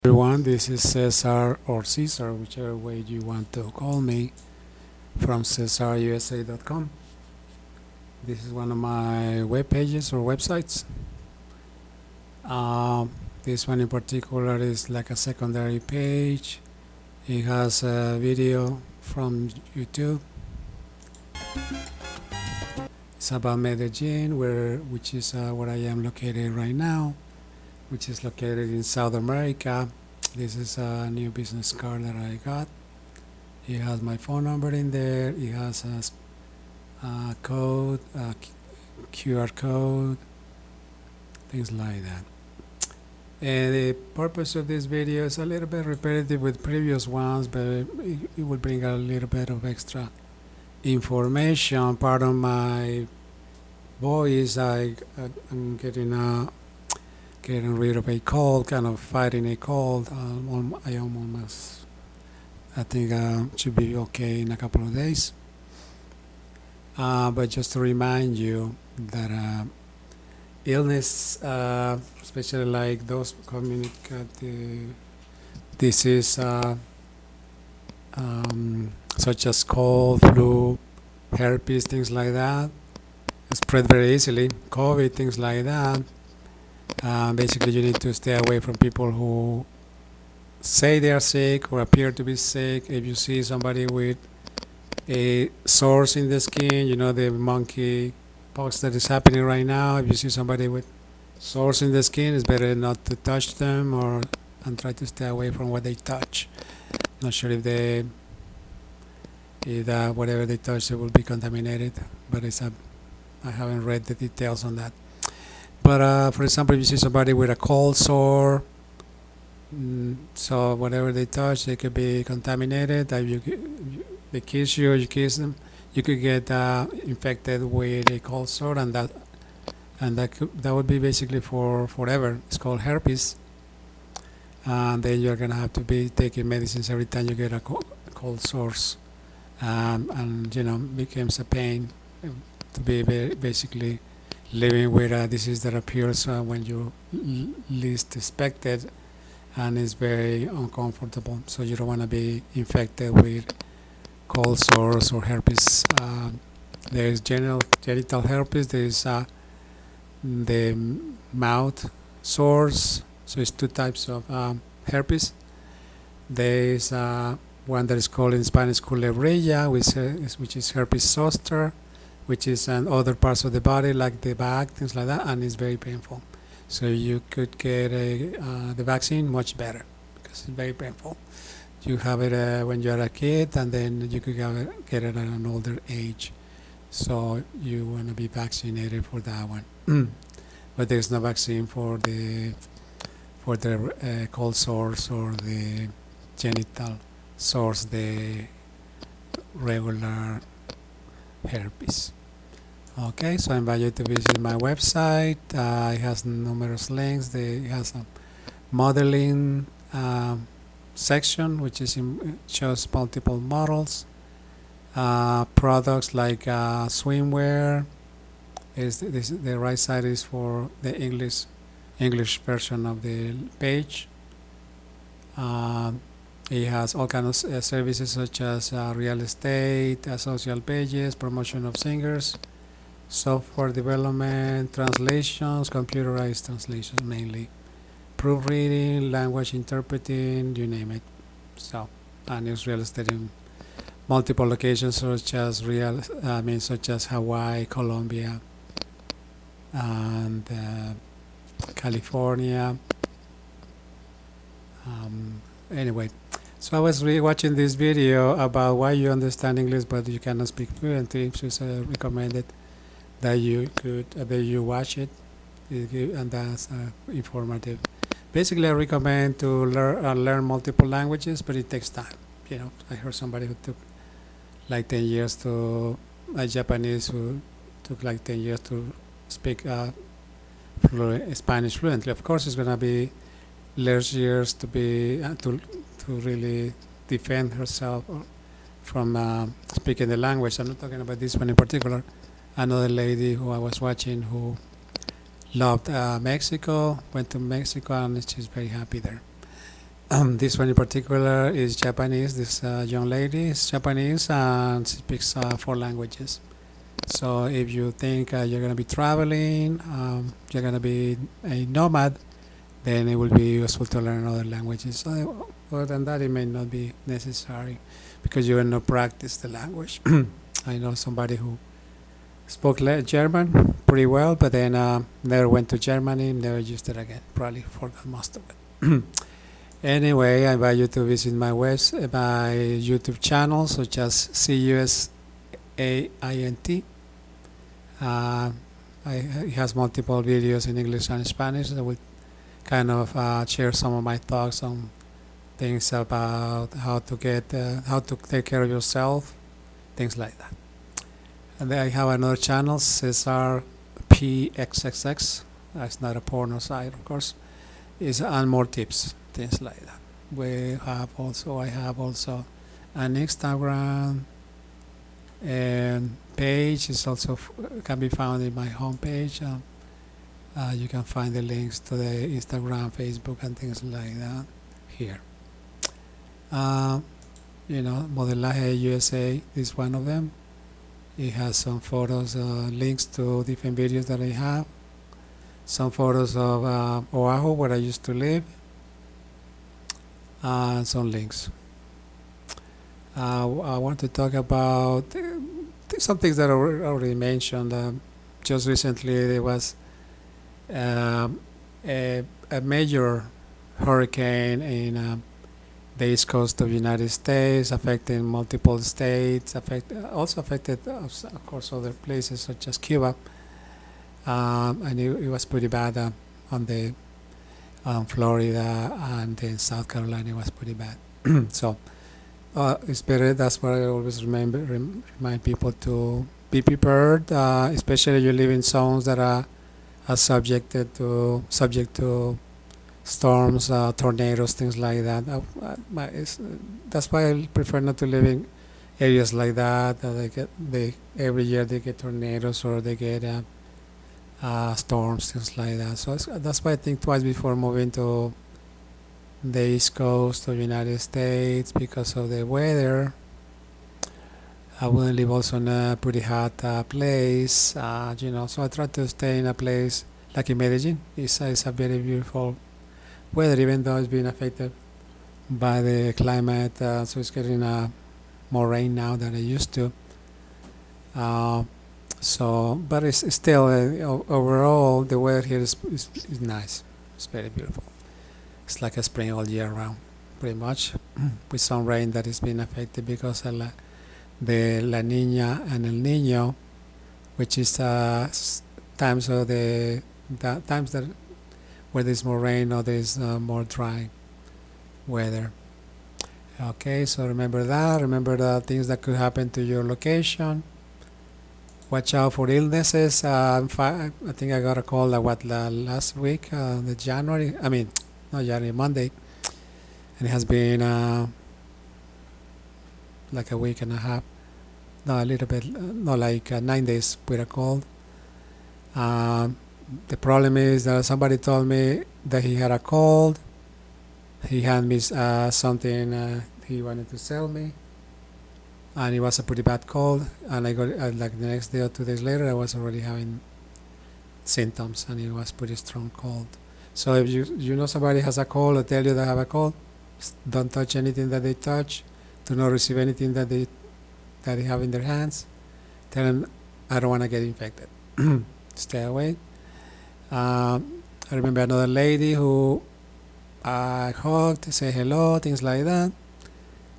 Everyone, this is Cesar or Caesar, whichever way you want to call me, from CesarUSA.com. This is one of my web pages or websites. This one in particular is like a secondary page. It has a video from YouTube. It's about Medellin, which is where I am located right now, which is located in South America. This is a new business card that I got. It has my phone number in there. It has a code, a QR code, things like that. And the purpose of this video is a little bit repetitive with previous ones, but it will bring a little bit of extra information. Part of my voice, I'm getting rid of a cold, kind of fighting a cold. I think should be okay in a couple of days. But just to remind you that illness, especially like those communicative disease, such as cold, flu, herpes, things like that, spread very easily. COVID, things like that. Basically, you need to stay away from people who say they are sick or appear to be sick. If you see somebody with a sores in the skin, you know, the monkey pox that is happening right now. If you see somebody with sores in the skin, it's better not to touch them and try to stay away from what they touch. Not sure if whatever they touch it will be contaminated, but I haven't read the details on that. But for example, if you see somebody with a cold sore, so whatever they touch, they could be contaminated. If they kiss you or you kiss them, you could get infected with a cold sore, and that would be basically for forever. It's called herpes, and then you're gonna have to be taking medicines every time you get a cold sores, and becomes a pain to be basically living with a disease that appears when you least expect it, and is very uncomfortable. So you don't want to be infected with cold sores or herpes. There is genital herpes. There is the mouth sores. So it's two types of herpes. There is one that is called in Spanish culebrilla, which is herpes zoster, which is in other parts of the body like the back, things like that, and it's very painful. So you could get the vaccine much better because it's very painful. You have it when you're a kid, and then you could get it at an older age. So you want to be vaccinated for that one. But there's no vaccine for the cold sores or the genital sores, the regular herpes. Okay, so I invite you to visit my website. It has numerous links. It has a modeling section, which shows multiple models. Products like swimwear. The right side is for the English version of the page. It has all kinds of services such as real estate, social pages, promotion of singers, software development, translations, computerized translations mainly, proofreading, language interpreting, you name it. So, and it's real estate in multiple locations such as Hawaii, Colombia, and California. Anyway, so I was watching this video about why you understand English but you cannot speak fluently. So I recommended that you watch it, and that's informative. Basically, I recommend to learn multiple languages, but it takes time. I heard somebody who took like 10 years a Japanese who took like 10 years to speak Spanish fluently. Of course, it's gonna be less years to really defend herself from speaking the language. I'm not talking about this one in particular. Another lady who I was watching who loved Mexico, went to Mexico, and she's very happy there. This one in particular is Japanese. This young lady is Japanese and speaks 4 languages. So if you think you're going to be traveling, you're going to be a nomad, then it will be useful to learn other languages. So, other than that, it may not be necessary because you will not practice the language. I know somebody who spoke German pretty well, but then never went to Germany, never used it again. Probably forgot most of it. Anyway, I invite you to visit my my YouTube channel, such as CUSAINT. Uh, it has multiple videos in English and Spanish that will kind of share some of my thoughts on things about how to take care of yourself, things like that. And then I have another channel, Cesar PXXX. It's not a porno site, of course. It's and more tips, things like that. I have also an Instagram and page. Is also can be found in my homepage. You can find the links to the Instagram, Facebook, and things like that here. Uh, Modelaje USA is one of them. It has some photos, links to different videos that I have. Some photos of Oahu, where I used to live, and some links. I want to talk about some things that I already mentioned. Just recently, there was a major hurricane in the east coast of the United States, affecting multiple states, also affected, of course, other places such as Cuba. And it was pretty bad on the Florida and in South Carolina. It was pretty bad. So it's better. That's what I always remind people to be prepared, especially if you live in zones that are subject to storms, tornadoes, things like that. That's why I prefer not to live in areas like that. Every year they get tornadoes or they get storms, things like that. So that's why I think twice before moving to the east coast of the United States because of the weather. I wouldn't live also in a pretty hot place, so I try to stay in a place like in Medellin. It's a very beautiful weather, even though it's been affected by the climate, so it's getting more rain now than it used to. But it's still overall the weather here is nice. It's very beautiful. It's like a spring all year round, pretty much, with some rain that is being affected because of the La Nina and El Nino, which is times of times that where there's more rain or there's more dry weather. Okay, so remember that. Remember the things that could happen to your location. Watch out for illnesses. I think I got a call last week, the January. I mean, not January, Monday, and it has been like a week and a half. No, a little bit. No, like 9 days with a cold. The problem is that somebody told me that he had a cold. He had me something he wanted to sell me, and it was a pretty bad cold. And I got like the next day or 2 days later, I was already having symptoms, and it was pretty strong cold. So if you know somebody has a cold or tell you they have a cold, don't touch anything that they touch. Do not receive anything that they have in their hands. Tell them I don't want to get infected. Stay away. I remember another lady who I hugged, say hello, things like that,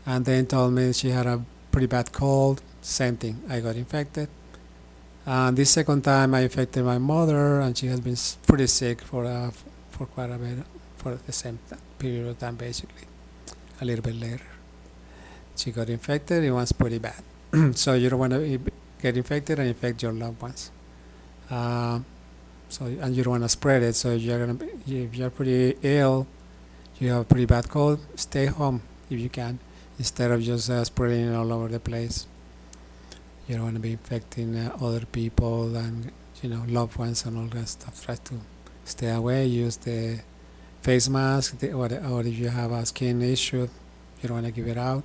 and then told me she had a pretty bad cold. Same thing, I got infected. And this second time, I infected my mother, and she has been pretty sick for quite a bit, for the same period of time, basically. A little bit later, she got infected. It was pretty bad. So you don't want to get infected and infect your loved ones. And you don't want to spread it. So if you're pretty ill, you have a pretty bad cold, stay home if you can, instead of just spreading it all over the place. You don't want to be infecting other people and loved ones and all that stuff. Try to stay away. Use the face mask, or if you have a skin issue, you don't want to give it out,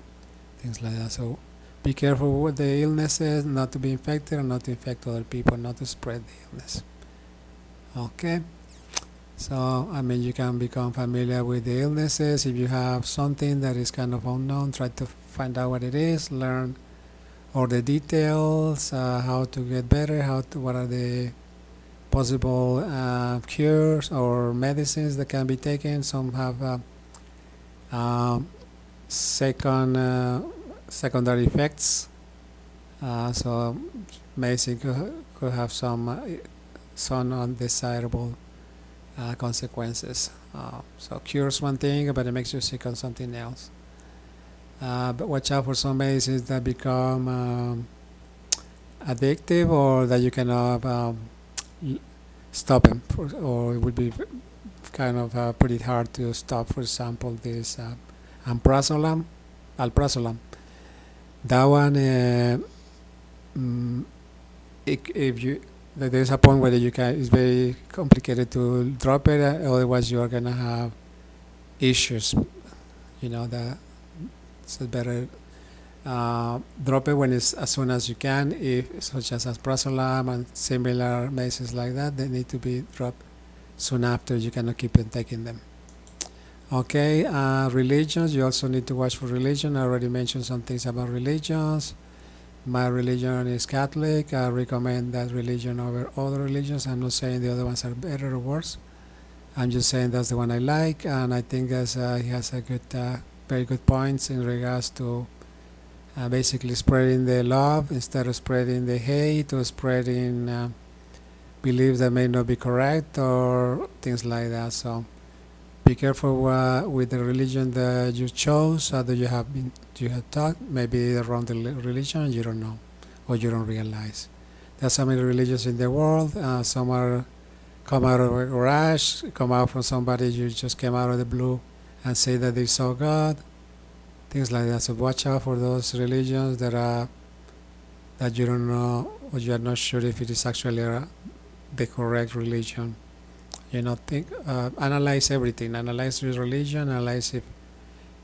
things like that. So be careful with the illnesses, not to be infected or not to infect other people, not to spread the illness. Okay. So, I mean, you can become familiar with the illnesses. If you have something that is kind of unknown, try to find out what it is, learn all the details, how to get better, what are the possible cures or medicines that can be taken. Some have um, second secondary effects, so medicine could have some undesirable consequences. So cures one thing, but it makes you sick on something else. But watch out for some medicines that become addictive, or that you cannot stop them, or it would be kind of pretty hard to stop. For example, this alprazolam, alprazolam. That one, mm, if you there's a point where you can, it's very complicated to drop it. Otherwise, you are gonna have issues. You know that, so better drop it when it's as soon as you can. If such as alprazolam and similar medicines like that, they need to be dropped soon after. You cannot keep on taking them. Okay, religions. You also need to watch for religion. I already mentioned some things about religions. My religion is Catholic. I recommend that religion over other religions. I'm not saying the other ones are better or worse. I'm just saying that's the one I like, and I think he has a very good points in regards to basically spreading the love instead of spreading the hate, or spreading beliefs that may not be correct or things like that. So be careful with the religion that you chose, that you have taught. Maybe the wrong religion, you don't know, or you don't realize. There's so many religions in the world. Some are come out of a garage, come out from somebody you just came out of the blue and say that they saw God, things like that. So watch out for those religions that you don't know, or you are not sure if it is actually the correct religion. Analyze everything. Analyze your religion. Analyze if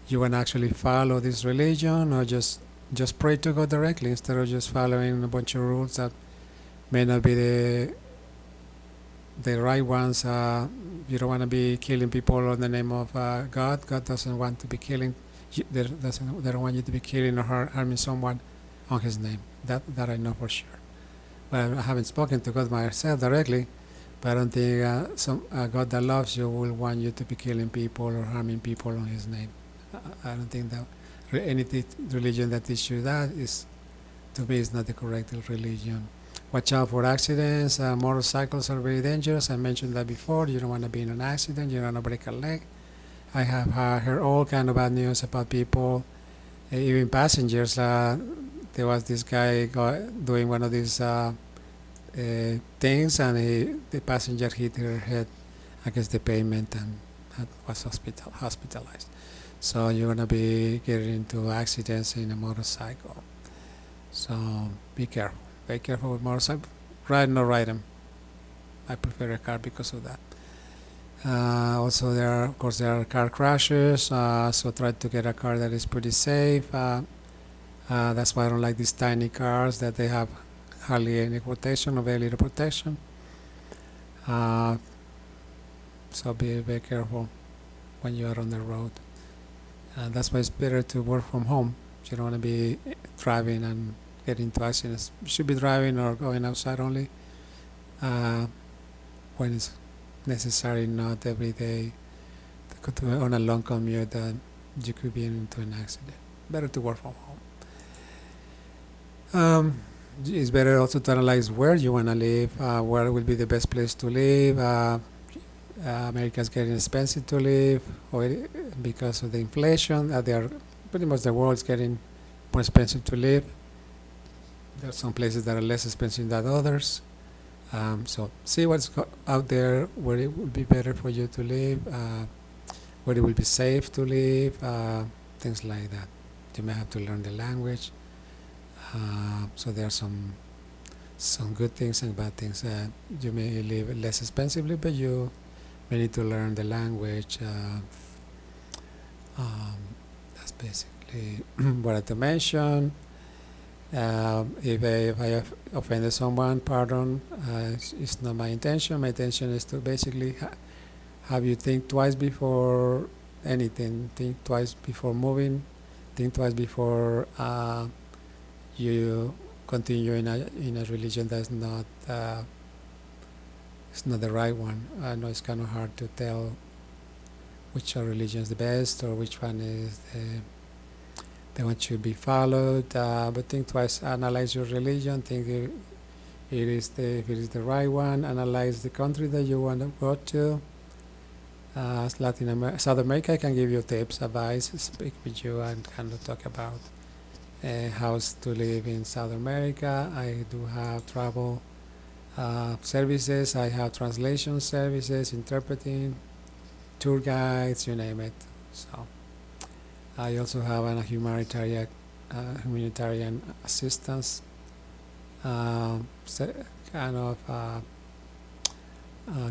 you want to actually follow this religion, or just pray to God directly instead of just following a bunch of rules that may not be the right ones. You don't want to be killing people in the name of God. God doesn't want to be killing. They don't want you to be killing or harming someone on His name. That I know for sure. But I haven't spoken to God myself directly. But I don't think some God that loves you will want you to be killing people or harming people on His name. I don't think that any religion that teaches you that is, to me, is not the correct religion. Watch out for accidents. Motorcycles are very dangerous. I mentioned that before. You don't want to be in an accident. You don't want to break a leg. I have heard all kind of bad news about people, even passengers. There was this guy doing one of these things, and the passenger hit her head against the pavement and was hospitalized. So you're gonna be getting into accidents in a motorcycle. So be careful. Be careful with motorcycle. Ride or ride them. I prefer a car because of that. Also, of course, there are car crashes. So try to get a car that is pretty safe. That's why I don't like these tiny cars that they have hardly any protection or very little protection. So be very careful when you are on the road. That's why it's better to work from home. You don't want to be driving and get into accidents. You should be driving or going outside only when it's necessary, not every day. On a long commute, you could be into an accident. Better to work from home. It's better also to analyze where you want to live, where will be the best place to live. America is getting expensive to live because of the inflation. Pretty much the world is getting more expensive to live. There are some places that are less expensive than others. So see what's out there, where it would be better for you to live, where it will be safe to live, things like that. You may have to learn the language. So there are some good things and bad things. You may live less expensively, but you we need to learn the language. Um, that's basically what I had to mention. If I have offended someone, pardon. It's not my intention. My intention is to basically have you think twice before anything. Think twice before moving. Think twice before you continue in a religion that's not it's not the right one. I know it's kind of hard to tell which religion is the best or which one is the one should be followed. But think twice. Analyze your religion. Think if it is the right one. Analyze the country that you want to go to. South America, I can give you tips, advice, speak with you, and kind of talk about how to live in South America. I do have travel services. I have translation services, interpreting, tour guides, you name it. So I also have a humanitarian assistance kind of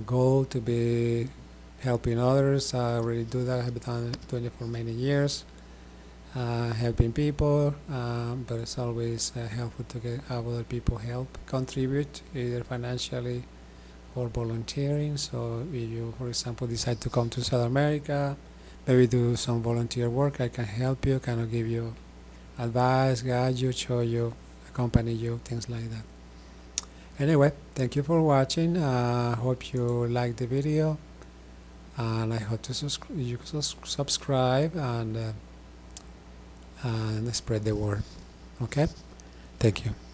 goal to be helping others. I already do that. I've been doing it for many years, helping people, but it's always helpful to have other people help contribute either financially or volunteering. So if you, for example, decide to come to South America, maybe do some volunteer work, I can help you, kind of give you advice, guide you, show you, accompany you, things like that. Anyway, thank you for watching. Hope you liked the video, and I hope to you subscribe and spread the word. Okay, thank you.